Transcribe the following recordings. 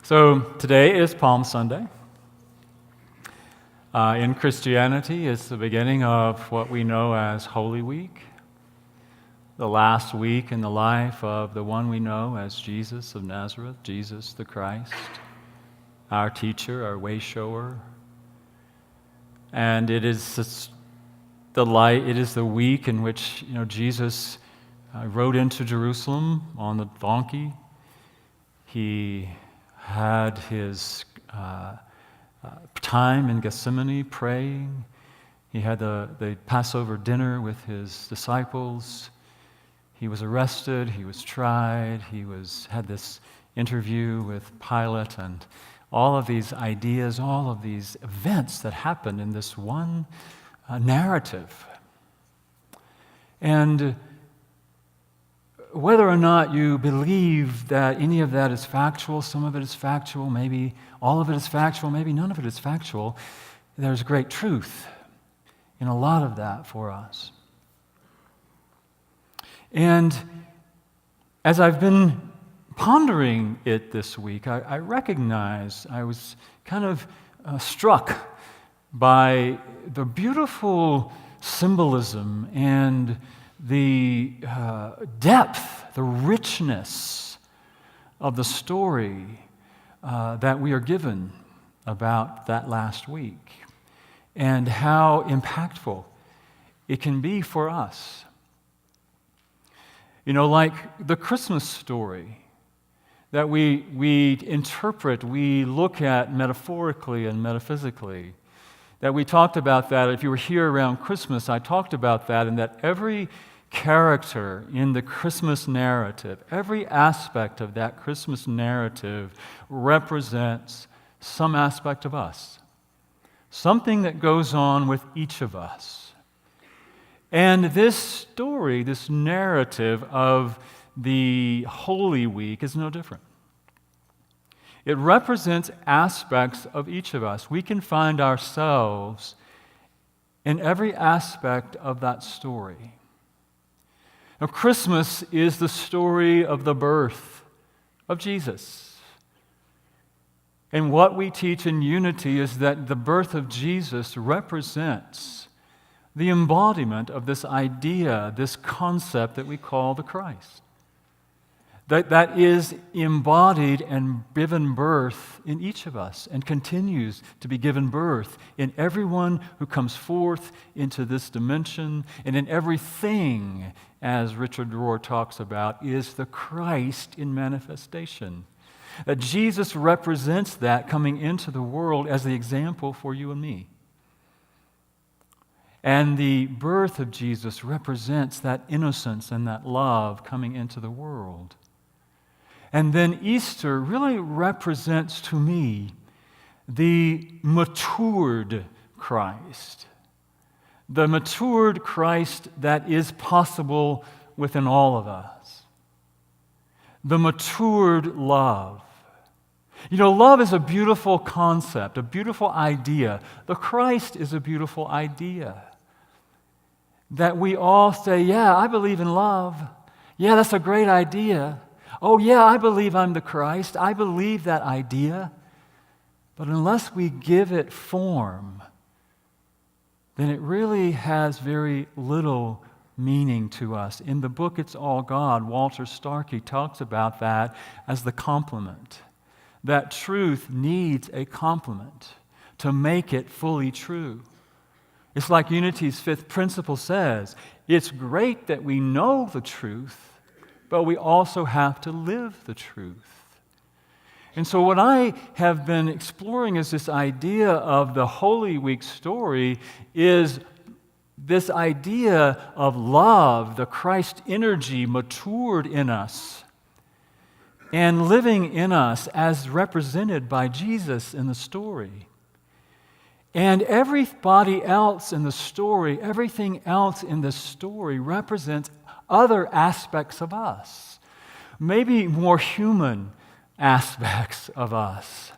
So today is Palm Sunday. In Christianity, it's the beginning of what we know as Holy Week, the last week in the life of the one we know as Jesus of Nazareth, Jesus the Christ, our teacher, our way shower. And it is the week in which Jesus rode into Jerusalem on the donkey. He had his time in Gethsemane praying. He had the Passover dinner with his disciples. He was arrested. He was tried. He had this interview with Pilate, and all of these ideas, all of these events that happened in this one narrative. And whether or not you believe that any of that is factual, some of it is factual, maybe all of it is factual, maybe none of it is factual, there's great truth in a lot of that for us. And as I've been pondering it this week, I recognize I was kind of struck by the beautiful symbolism and the depth, the richness of the story that we are given about that last week, and how impactful it can be for us. Like the Christmas story that we interpret, we look at metaphorically and metaphysically, that we talked about that. If you were here around Christmas, I talked about that, and that every character in the Christmas narrative, every aspect of that Christmas narrative represents some aspect of us, something that goes on with each of us. And this story, this narrative of the Holy Week is no different. It represents aspects of each of us. We can find ourselves in every aspect of that story. Now, Christmas is the story of the birth of Jesus. And what we teach in Unity is that the birth of Jesus represents the embodiment of this idea, this concept that we call the Christ. That is embodied and given birth in each of us, and continues to be given birth in everyone who comes forth into this dimension, and in everything, as Richard Rohr talks about, is the Christ in manifestation. That Jesus represents that coming into the world as the example for you and me. And the birth of Jesus represents that innocence and that love coming into the world. And then Easter really represents to me the matured Christ. The matured Christ that is possible within all of us. The matured love. Love is a beautiful concept, a beautiful idea. The Christ is a beautiful idea. That we all say, yeah, I believe in love. Yeah, that's a great idea. Oh, yeah, I believe I'm the Christ. I believe that idea. But unless we give it form, then it really has very little meaning to us. In the book It's All God, Walter Starkey talks about that as the complement. That truth needs a complement to make it fully true. It's like Unity's fifth principle says, it's great that we know the truth, but we also have to live the truth. And so what I have been exploring is this idea of the Holy Week story is this idea of love, the Christ energy matured in us and living in us as represented by Jesus in the story. And everybody else in the story, everything else in the story represents other aspects of us, maybe more human aspects of us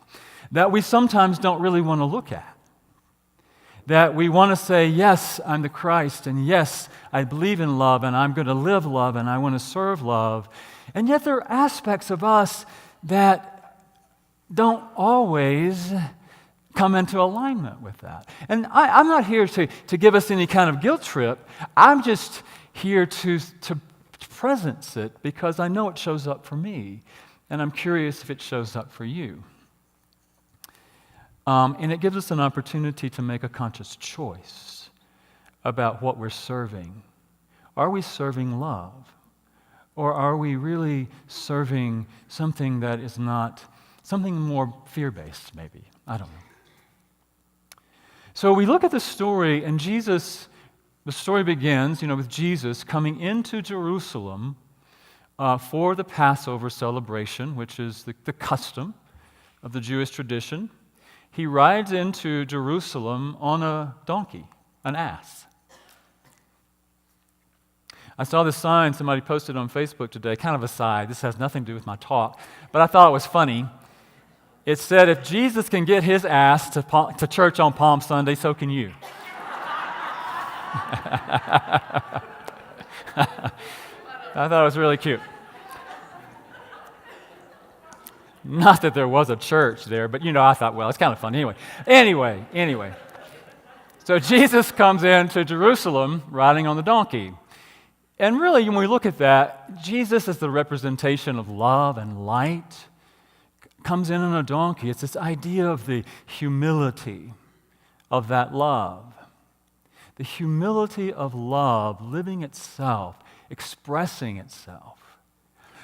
that we sometimes don't really want to look at. That we want to say, yes, I'm the Christ, and yes, I believe in love, and I'm going to live love, and I want to serve love. And yet there are aspects of us that don't always come into alignment with that. And I'm not here to give us any kind of guilt trip. I'm just here to presence it because I know it shows up for me, and I'm curious if it shows up for you. And it gives us an opportunity to make a conscious choice about what we're serving. Are we serving love? Or are we really serving something that is not, something more fear-based maybe? I don't know. So we look at the story, and the story begins, with Jesus coming into Jerusalem for the Passover celebration, which is the custom of the Jewish tradition. He rides into Jerusalem on a donkey, an ass. I saw this sign somebody posted on Facebook today, kind of a side. This has nothing to do with my talk, but I thought it was funny. It said, if Jesus can get his ass to church on Palm Sunday, so can you. I thought it was really cute. Not that there was a church there, but I thought, well, it's kind of fun anyway. So Jesus comes into Jerusalem riding on the donkey. And really, when we look at that, Jesus is the representation of love and light. Comes in on a donkey. It's this idea of the humility of that love. The humility of love living itself, expressing itself.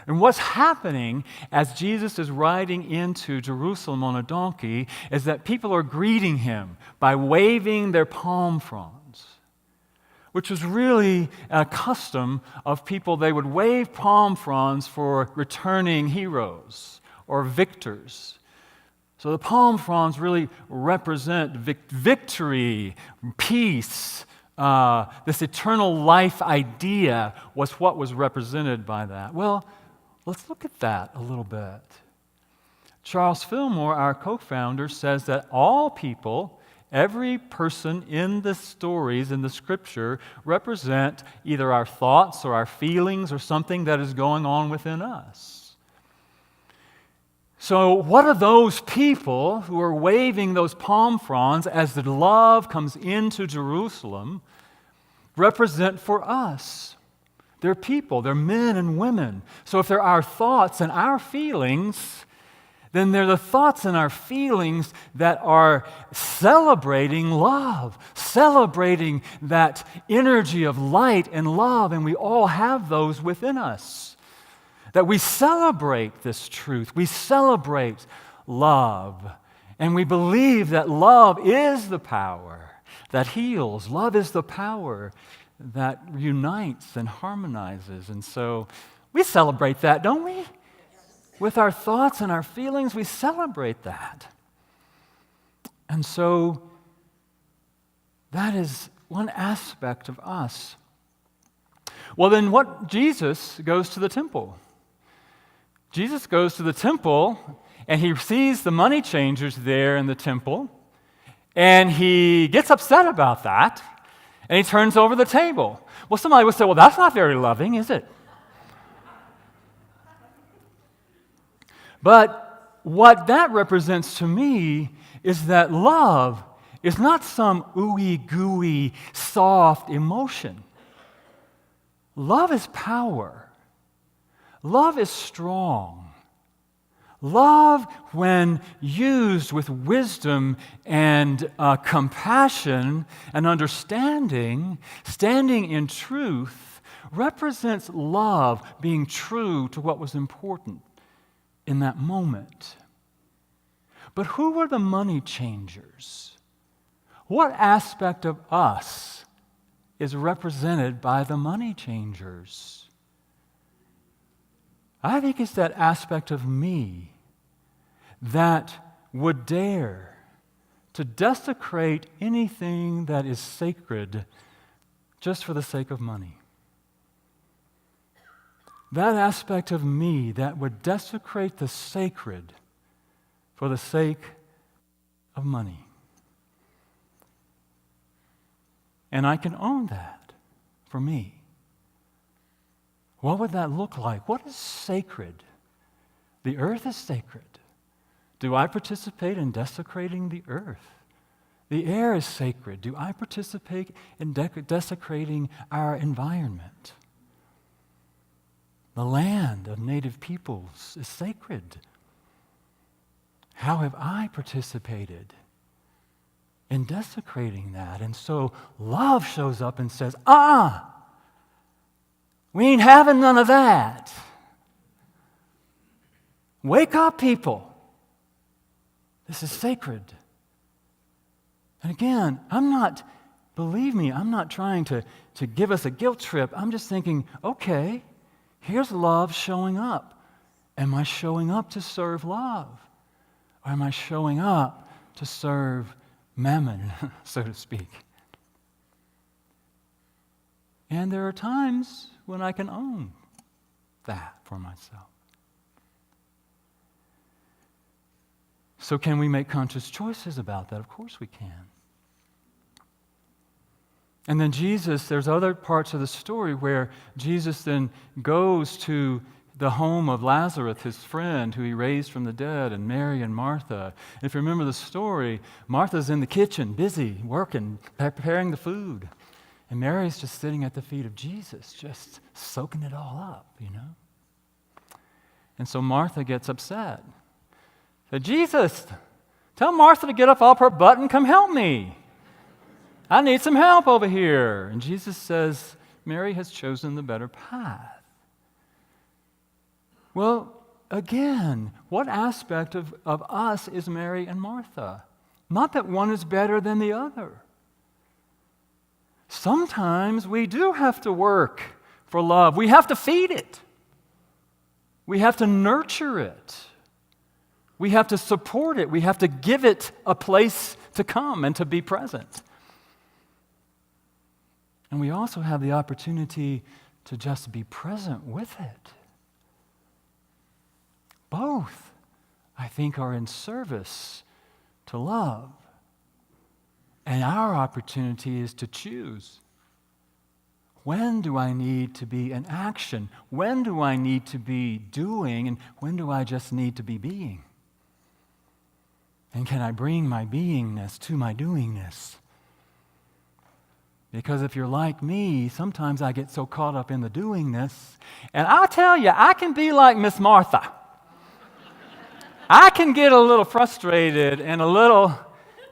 And what's happening as Jesus is riding into Jerusalem on a donkey is that people are greeting him by waving their palm fronds, which was really a custom of people. They would wave palm fronds for returning heroes or victors. So the palm fronds really represent victory, peace. This eternal life idea was what was represented by that. Well, let's look at that a little bit. Charles Fillmore, our co-founder, says that all people, every person in the stories in the Scripture, represent either our thoughts or our feelings or something that is going on within us. So what are those people who are waving those palm fronds as the love comes into Jerusalem represent for us? They're people, they're men and women. So if they're our thoughts and our feelings, then they're the thoughts and our feelings that are celebrating love, celebrating that energy of light and love, and we all have those within us. That we celebrate this truth, we celebrate love, and we believe that love is the power that heals, love is the power that unites and harmonizes. And so we celebrate that, don't we? With our thoughts and our feelings, we celebrate that. And so that is one aspect of us. Well, then Jesus goes to the temple. Jesus goes to the temple, and he sees the money changers there in the temple, and he gets upset about that, and he turns over the table. Well, somebody would say, well, that's not very loving, is it? But what that represents to me is that love is not some ooey gooey, soft emotion. Love is power. Love is strong. Love, when used with wisdom and compassion and understanding, standing in truth, represents love being true to what was important in that moment. But who were the money changers? What aspect of us is represented by the money changers? I think it's that aspect of me that would dare to desecrate anything that is sacred just for the sake of money. That aspect of me that would desecrate the sacred for the sake of money. And I can own that for me. What would that look like? What is sacred? The earth is sacred. Do I participate in desecrating the earth? The air is sacred. Do I participate in desecrating our environment? The land of native peoples is sacred. How have I participated in desecrating that? And so love shows up and says, we ain't having none of that. Wake up, people. This is sacred. And again, believe me, I'm not trying to give us a guilt trip. I'm just thinking, okay, here's love showing up. Am I showing up to serve love? Or am I showing up to serve mammon, so to speak? And there are times when I can own that for myself. So can we make conscious choices about that? Of course we can. And then there's other parts of the story where Jesus then goes to the home of Lazarus, his friend, who he raised from the dead, and Mary and Martha. If you remember the story, Martha's in the kitchen, busy, working, preparing the food. And Mary's just sitting at the feet of Jesus, just soaking it all up, And so Martha gets upset. Said, Jesus, tell Martha to get off her butt and come help me. I need some help over here. And Jesus says, Mary has chosen the better path. Well, again, what aspect of us is Mary and Martha? Not that one is better than the other. Sometimes we do have to work for love. We have to feed it. We have to nurture it. We have to support it. We have to give it a place to come and to be present. And we also have the opportunity to just be present with it. Both, I think, are in service to love. And our opportunity is to choose. When do I need to be in action? When do I need to be doing? And when do I just need to be being? And can I bring my beingness to my doingness? Because if you're like me, sometimes I get so caught up in the doingness. And I'll tell you, I can be like Miss Martha. I can get a little frustrated and a little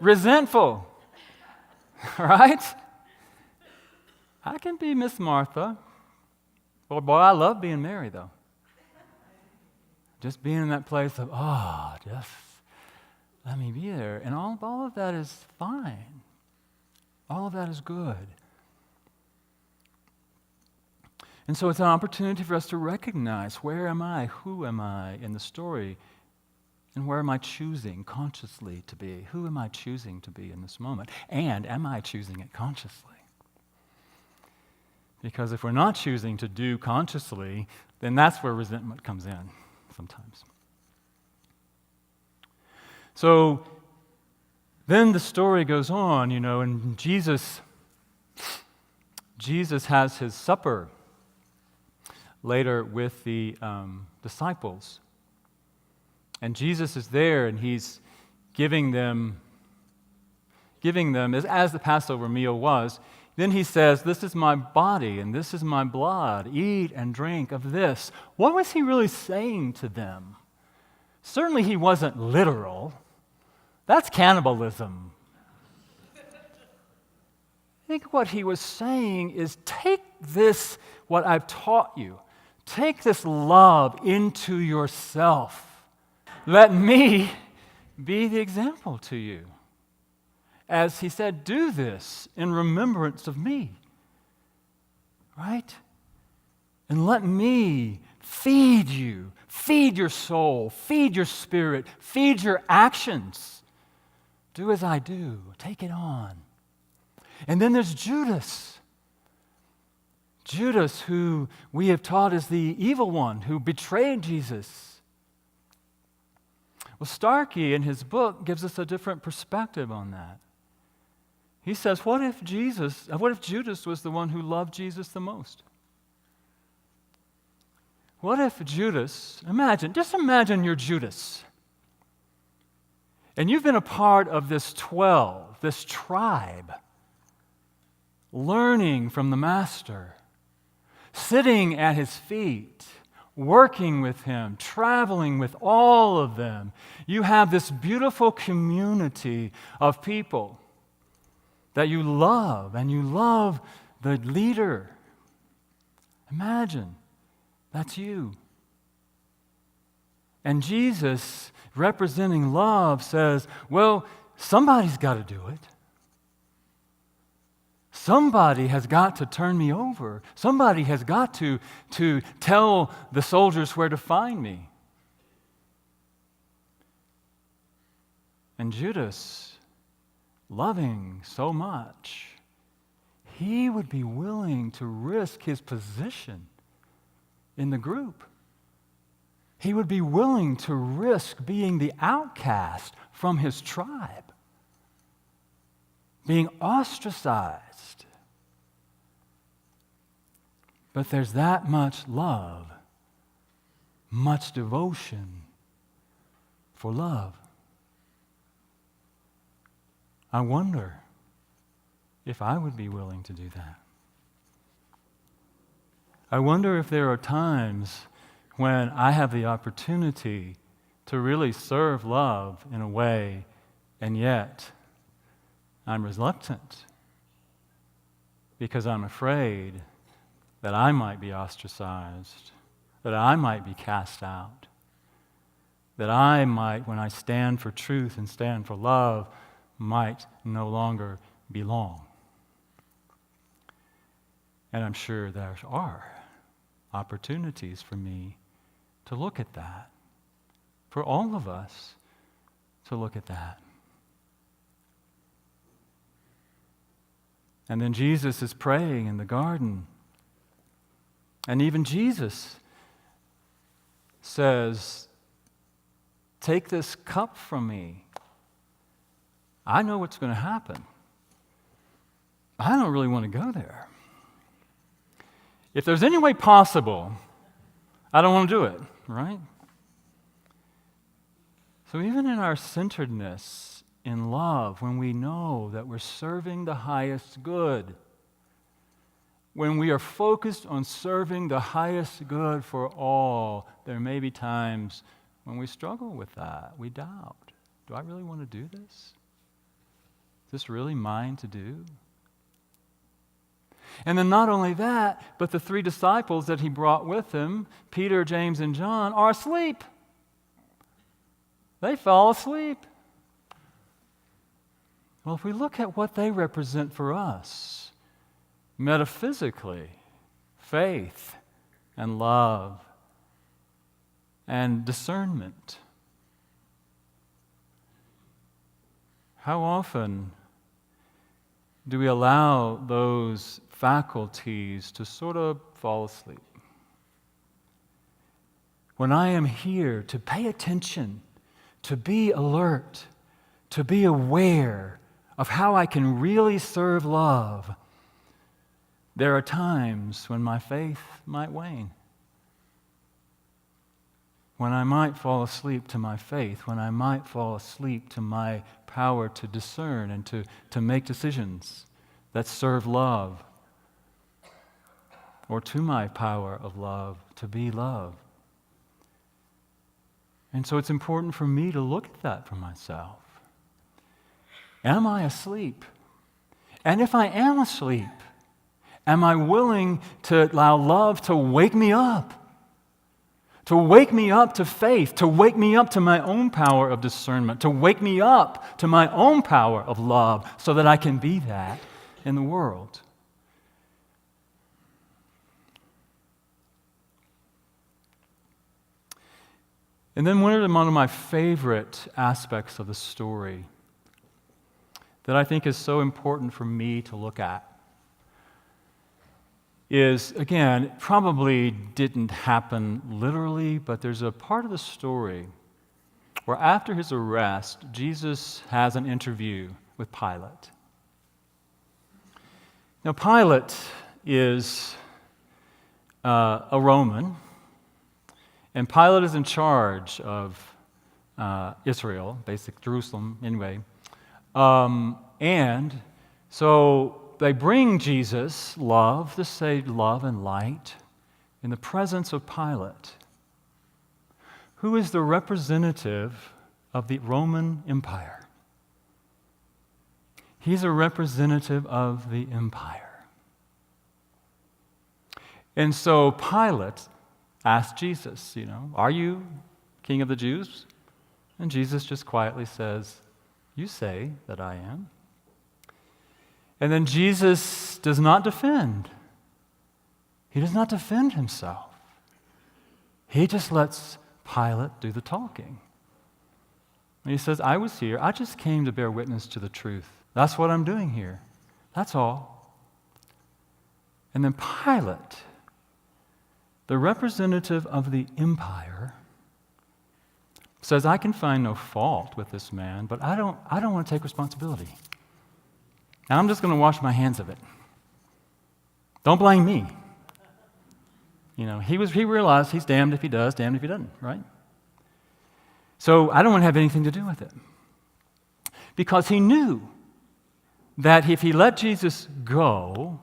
resentful. Right? I can be Miss Martha. Boy, I love being Mary, though. Just being in that place of, just let me be there. And all of that is fine. All of that is good. And so it's an opportunity for us to recognize, where am I? Who am I in the story? And where am I choosing consciously to be? Who am I choosing to be in this moment? And am I choosing it consciously? Because if we're not choosing to do consciously, then that's where resentment comes in sometimes. So then the story goes on, and Jesus has his supper later with the disciples. And Jesus is there, and he's giving them as the Passover meal was. Then he says, this is my body and this is my blood. Eat and drink of this. What was he really saying to them? Certainly he wasn't literal. That's cannibalism. I think what he was saying is, take this, what I've taught you. Take this love into yourself. Let me be the example to you. As he said, do this in remembrance of me. Right? And let me feed you, feed your soul, feed your spirit, feed your actions. Do as I do. Take it on. And then there's Judas. Judas, who we have taught is the evil one who betrayed Jesus. Well, Starkey in his book gives us a different perspective on that. He says, what if Judas was the one who loved Jesus the most? What if Judas, just imagine you're Judas. And you've been a part of this 12, this tribe, learning from the Master, sitting at his feet, working with him, traveling with all of them. You have this beautiful community of people that you love, and you love the leader. Imagine, that's you. And Jesus, representing love, says, well, somebody's got to do it. Somebody has got to turn me over. Somebody has got to tell the soldiers where to find me. And Judas, loving so much, he would be willing to risk his position in the group. He would be willing to risk being the outcast from his tribe, being ostracized. But there's that much love, much devotion for love. I wonder if I would be willing to do that. I wonder if there are times when I have the opportunity to really serve love in a way, and yet I'm reluctant because I'm afraid that I might be ostracized, that I might be cast out, that I might, when I stand for truth and stand for love, might no longer belong. And I'm sure there are opportunities for me to look at that, for all of us to look at that. And then Jesus is praying in the garden. And even Jesus says, "Take this cup from me. I know what's going to happen. I don't really want to go there. If there's any way possible, I don't want to do it," right? So even in our centeredness in love, when we know that we're serving the highest good, when we are focused on serving the highest good for all, there may be times when we struggle with that. We doubt. Do I really want to do this? Is this really mine to do? And then not only that, but the three disciples that he brought with him, Peter, James, and John, are asleep. They fall asleep. Well, if we look at what they represent for us, metaphysically, faith and love and discernment, how often do we allow those faculties to sort of fall asleep? When I am here to pay attention, to be alert, to be aware of how I can really serve love, there are times when my faith might wane, when I might fall asleep to my faith, when I might fall asleep to my power to discern and to make decisions that serve love, or to my power of love to be love. And so it's important for me to look at that for myself. Am I asleep? And if I am asleep, am I willing to allow love to wake me up? To wake me up to faith, to wake me up to my own power of discernment, to wake me up to my own power of love so that I can be that in the world. And then one of my favorite aspects of the story that I think is so important for me to look at is, again, it probably didn't happen literally, but there's a part of the story where after his arrest, Jesus has an interview with Pilate. Now, Pilate is a Roman, and Pilate is in charge of Israel, basic Jerusalem, anyway. And so they bring Jesus, love, to say love and light, in the presence of Pilate, who is the representative of the Roman Empire. He's a representative of the empire. And so Pilate asked Jesus, are you King of the Jews? And Jesus just quietly says, you say that I am. And then Jesus does not defend. He does not defend himself. He just lets Pilate do the talking. And he says, I was here. I just came to bear witness to the truth. That's what I'm doing here. That's all. And then Pilate, the representative of the empire, says, I can find no fault with this man, but I don't want to take responsibility. Now I'm just going to wash my hands of it. Don't blame me. He realized he's damned if he does, damned if he doesn't, right? So I don't want to have anything to do with it. Because he knew that if he let Jesus go,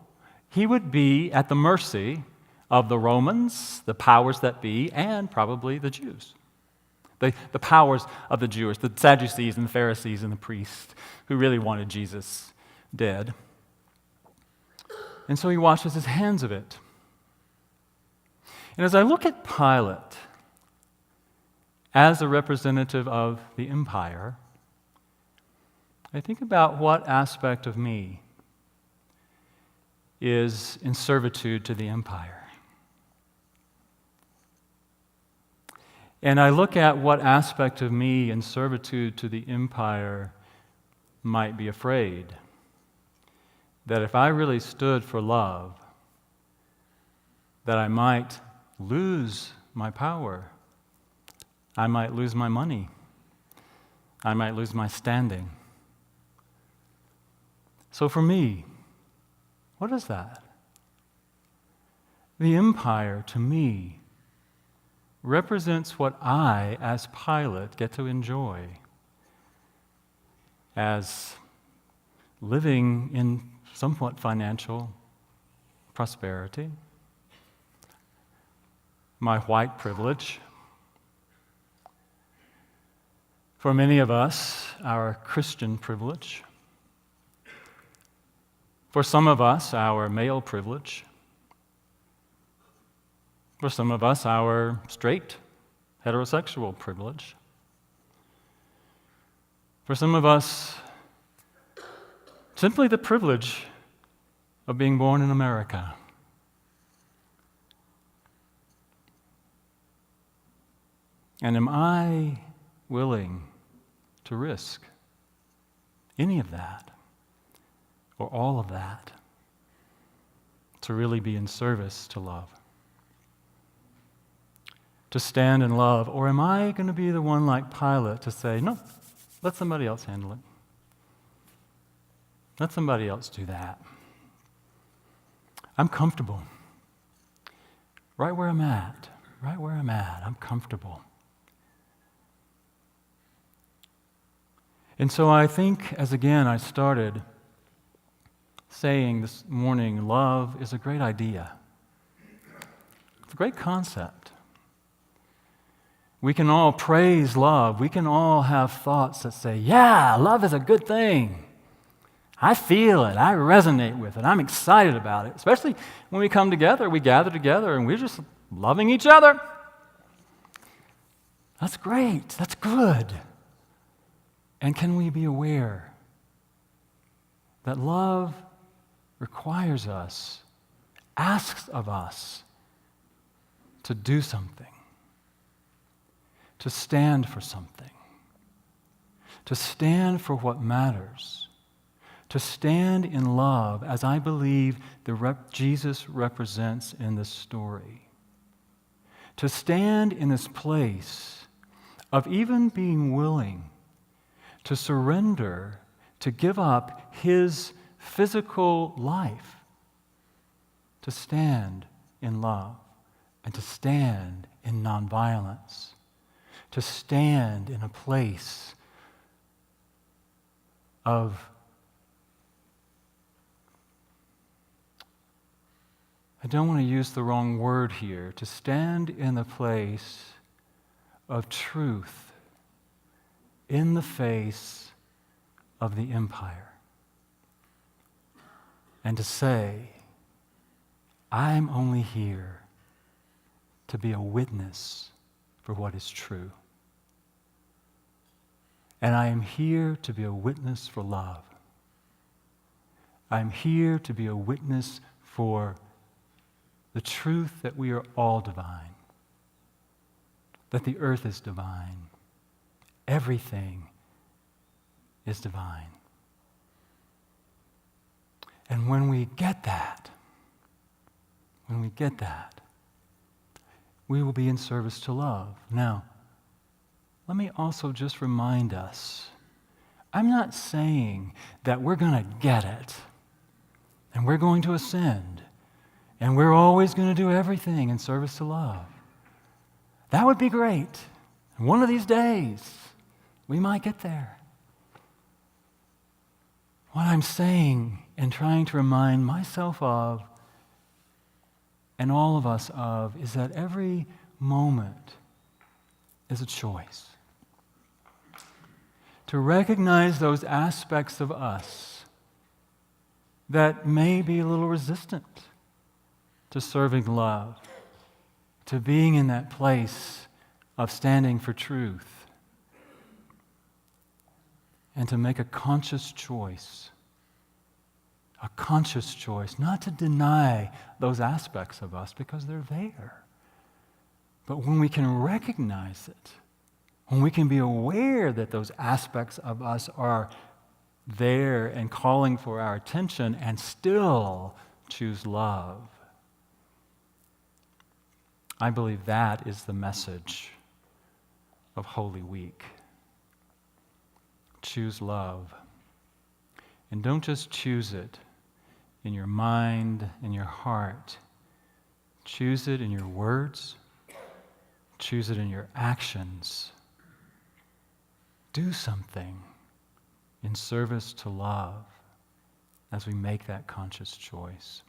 he would be at the mercy of the Romans, the powers that be, and probably the Jews. The powers of the Jews, the Sadducees and the Pharisees and the priests who really wanted Jesus dead. And so he washes his hands of it. And as I look at Pilate as a representative of the empire, I think about what aspect of me is in servitude to the empire. And I look at what aspect of me in servitude to the empire might be afraid that if I really stood for love, that I might lose my power, I might lose my money, I might lose my standing. So for me, what is that? The empire, to me, represents what I, as Pilate, get to enjoy as living in somewhat financial prosperity, my white privilege. For many of us, our Christian privilege. For some of us, our male privilege. For some of us, our straight, heterosexual privilege. For some of us, simply the privilege of being born in America. And am I willing to risk any of that or all of that to really be in service to love? To stand in love? Or am I going to be the one like Pilate to say, no, let somebody else handle it. Let somebody else do that. I'm comfortable. Right where I'm at. I'm comfortable. And so I think, as again I started saying this morning, love is a great idea. It's a great concept. We can all praise love. We can all have thoughts that say, yeah, love is a good thing. I feel it. I resonate with it. I'm excited about it. Especially when we come together, we gather together, and we're just loving each other. That's great. That's good. And can we be aware that love requires us, asks of us to do something, to stand for something, to stand for what matters, to stand in love as I believe Jesus represents in this story, to stand in this place of even being willing to surrender, to give up his physical life, to stand in love and to stand in nonviolence, to stand in a place of, I don't want to use the wrong word here, to stand in the place of truth in the face of the empire. And to say, I'm only here to be a witness for what is true. And I am here to be a witness for love. I'm here to be a witness for the truth that we are all divine, that the earth is divine, everything is divine. And when we get that, we will be in service to love. Now, let me also just remind us, I'm not saying that we're going to get it, and we're going to ascend, and we're always going to do everything in service to love. That would be great. And one of these days, we might get there. What I'm saying and trying to remind myself of, and all of us of, is that every moment is a choice. To recognize those aspects of us that may be a little resistant to serving love, to being in that place of standing for truth, and to make a conscious choice not to deny those aspects of us because they're there. But when we can recognize it, when we can be aware that those aspects of us are there and calling for our attention and still choose love, I believe that is the message of Holy Week. Choose love. And don't just choose it in your mind, in your heart. Choose it in your words. Choose it in your actions. Do something in service to love as we make that conscious choice.